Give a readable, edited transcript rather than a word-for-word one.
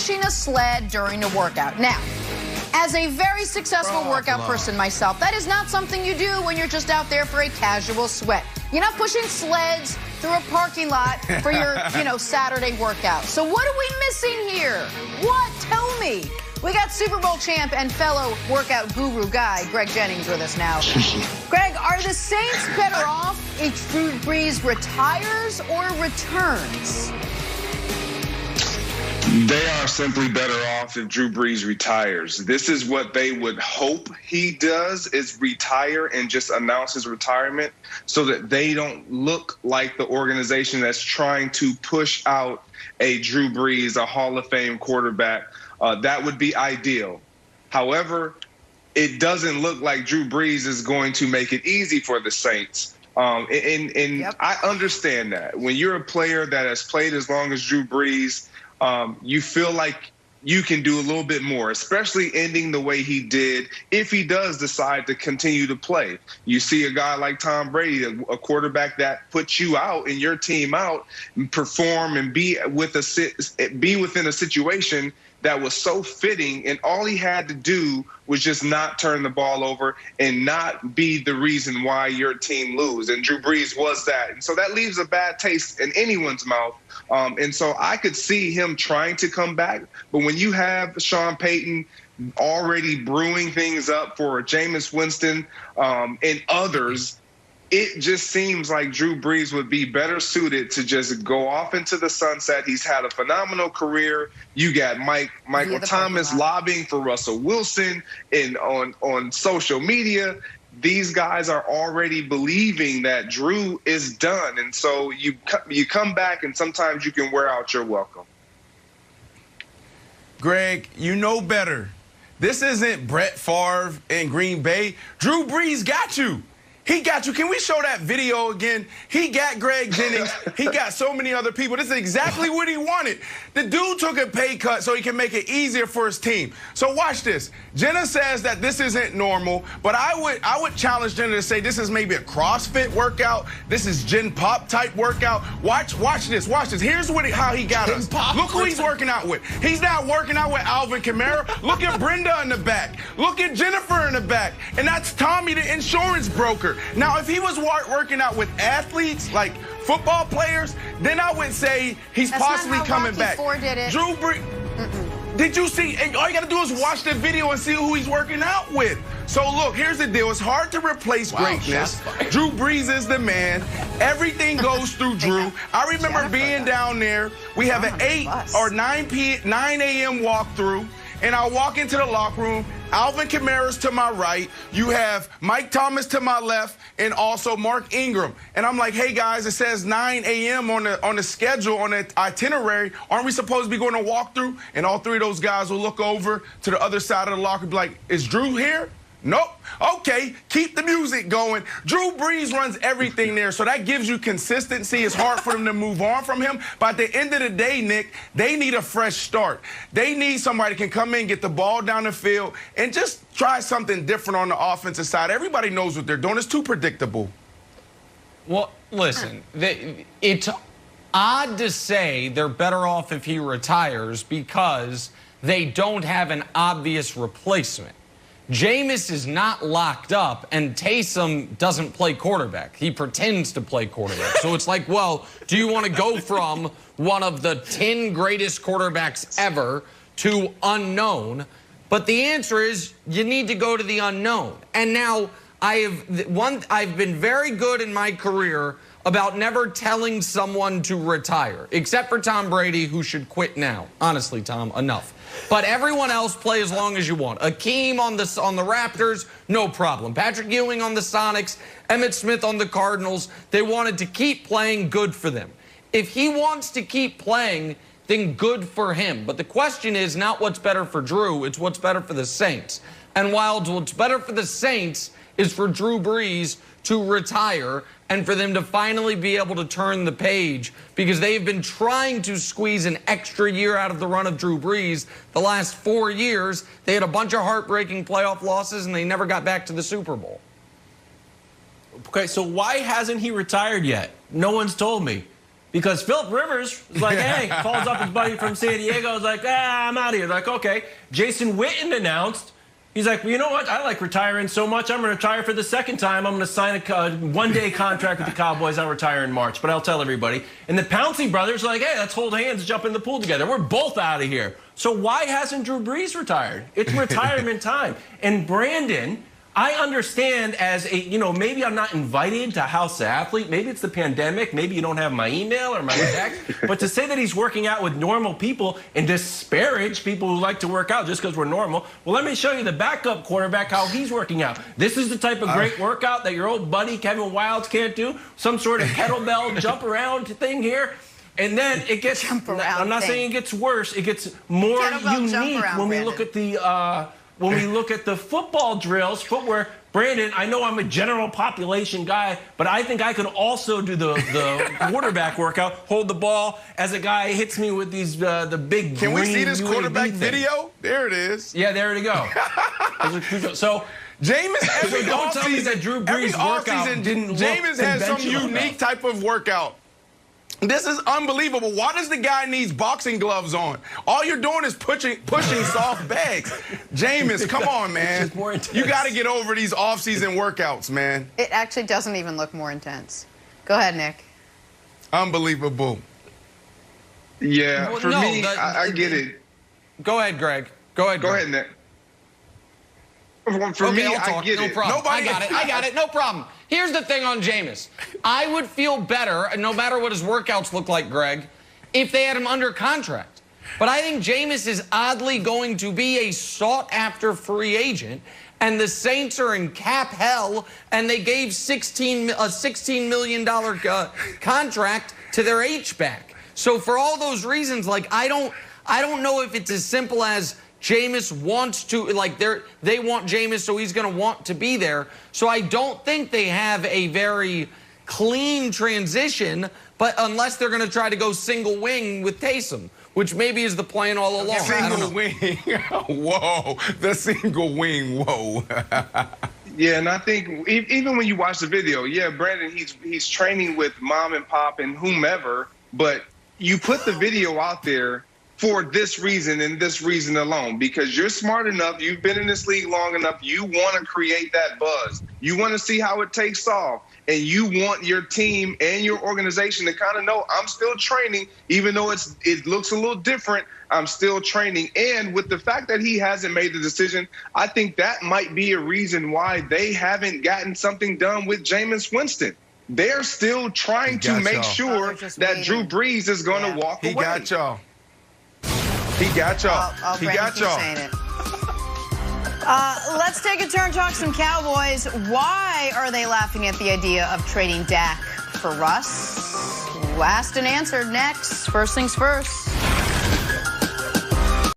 pushing a sled during a workout. Now, as a very successful workout person myself, that is not something you do when you're just out there for a casual sweat. You're not pushing sleds through a parking lot for your, Saturday workout. So what are we missing here? What? Tell me. We got Super Bowl champ and fellow workout guru guy, Greg Jennings, with us now. Greg, are the Saints better off if Drew Brees retires or returns? They are simply better off if Drew Brees retires. This is what they would hope he does, is retire and just announce his retirement so that they don't look like the organization that's trying to push out a Drew Brees, a Hall of Fame quarterback. That would be ideal. However, it doesn't look like Drew Brees is going to make it easy for the Saints. Yep. I understand that. When you're a player that has played as long as Drew Brees, you feel like you can do a little bit more, especially ending the way he did if he does decide to continue to play. You see a guy like Tom Brady, a quarterback that puts you out and your team out, and perform and be within a situation that was so fitting, and all he had to do was just not turn the ball over and not be the reason why your team lose. And Drew Brees was that. And so that leaves a bad taste in anyone's mouth. And so I could see him trying to come back. But when you have Sean Payton already brewing things up for Jameis Winston and others, it just seems like Drew Brees would be better suited to just go off into the sunset. He's had a phenomenal career. You got Michael Thomas lobbying for Russell Wilson and on social media. These guys are already believing that Drew is done. And so you come back and sometimes you can wear out your welcome. Greg, you know better. This isn't Brett Favre in Green Bay. Drew Brees got you. He got you. Can we show that video again? He got Greg Jennings. He got so many other people. This is exactly what he wanted. The dude took a pay cut so he can make it easier for his team. So watch this. Jenna says that this isn't normal, but I would challenge Jenna to say this is maybe a CrossFit workout. This is Gen Pop type workout. Watch this. Watch this. Here's how he got us. Look who he's working out with. He's not working out with Alvin Kamara. Look at Brenda in the back. Look at Jennifer in the back. And that's Tommy, the insurance broker. Now, if he was working out with athletes, like football players, then I would say he's possibly coming back. Drew Brees, did you see? And all you got to do is watch the video and see who he's working out with. So, look, here's the deal. It's hard to replace greatness. Drew Brees is the man. Everything goes through Drew. I remember being down there. We have an 8 or 9 a.m. walkthrough. And I walk into the locker room. Alvin Kamara's to my right. You have Mike Thomas to my left, and also Mark Ingram. And I'm like, hey guys, it says 9 a.m. on the schedule, on the itinerary. Aren't we supposed to be going to walkthrough? And all three of those guys will look over to the other side of the locker and be like, is Drew here? Nope. Okay, keep the music going. Drew Brees runs everything there, so that gives you consistency. It's hard for them to move on from him. But at the end of the day, Nick, they need a fresh start. They need somebody who can come in, get the ball down the field, and just try something different on the offensive side. Everybody knows what they're doing. It's too predictable. Well, listen, it's odd to say they're better off if he retires because they don't have an obvious replacement. Jameis is not locked up, and Taysom doesn't play quarterback. He pretends to play quarterback. So it's like, well, do you want to go from one of the 10 greatest quarterbacks ever to unknown? But the answer is you need to go to the unknown. And now I've been very good in my career about never telling someone to retire, except for Tom Brady, who should quit now. Honestly, Tom, enough. But everyone else, play as long as you want. Akeem on the Raptors, no problem. Patrick Ewing on the Sonics, Emmitt Smith on the Cardinals. They wanted to keep playing, good for them. If he wants to keep playing, then good for him. But the question is not what's better for Drew, it's what's better for the Saints. And while what's better for the Saints is for Drew Brees to retire and for them to finally be able to turn the page, because they've been trying to squeeze an extra year out of the run of Drew Brees. The last 4 years, they had a bunch of heartbreaking playoff losses, and they never got back to the Super Bowl. Okay, so why hasn't he retired yet? No one's told me. because Philip Rivers was like, hey, calls up his buddy from San Diego. I was like, I'm out of here. They're like, okay. Jason Witten announced, he's like, well, you know what? I like retiring so much, I'm going to retire for the second time. I'm going to sign a one-day contract with the Cowboys. I'll retire in March, but I'll tell everybody. And the Pouncey brothers are like, hey, let's hold hands, jump in the pool together. We're both out of here. So why hasn't Drew Brees retired? It's retirement time. And Brandon, I understand as a, maybe I'm not invited to House of Athlete. Maybe it's the pandemic. Maybe you don't have my email or my text. But to say that he's working out with normal people and disparage people who like to work out just because we're normal, well, let me show you the backup quarterback, how he's working out. This is the type of great workout that your old buddy Kevin Wildes can't do. Some sort of kettlebell jump around thing here. And then it gets, I'm not saying it gets worse, it gets more unique when we look at the football drills, footwear. Brandon, I know I'm a general population guy, but I think I could also do the quarterback workout, hold the ball as a guy hits me with these the big. Can we see this quarterback video? There it is. Yeah, there you go. So Jameis, don't tell me that Drew Brees workout didn't look Jameis has some unique type of workout. This is unbelievable. Why does the guy need boxing gloves on? All you're doing is pushing soft bags. Jameis, come on, man. You got to get over these off-season workouts, man. It actually doesn't even look more intense. Go ahead, Nick. Unbelievable. Yeah, well, I get it. Go ahead, Greg. Go ahead, Nick. For me, I get it. No problem. I got it. No problem. Here's the thing on Jameis. I would feel better, no matter what his workouts look like, Greg, if they had him under contract. But I think Jameis is oddly going to be a sought-after free agent, and the Saints are in cap hell, and they gave a $16 million contract to their H-back. So for all those reasons, like I don't know if it's as simple as Jameis wants to, they want Jameis, so he's going to want to be there. So I don't think they have a very clean transition, but unless they're going to try to go single wing with Taysom, which maybe is the plan all along. Single wing. Whoa. The single wing. Whoa. Yeah, and I think even when you watch the video, yeah, Brandon, he's training with mom and pop and whomever, but you put the video out there for this reason and this reason alone, because you're smart enough, you've been in this league long enough, you want to create that buzz. You want to see how it takes off, and you want your team and your organization to kind of know, I'm still training, even though it looks a little different, I'm still training. And with the fact that he hasn't made the decision, I think that might be a reason why they haven't gotten something done with Jameis Winston. They're still trying to make sure that Drew Brees is going to walk away. He got y'all. He got y'all. He got y'all. Let's take a turn, talk some Cowboys. Why are they laughing at the idea of trading Dak for Russ? Asked and answered next. First things first.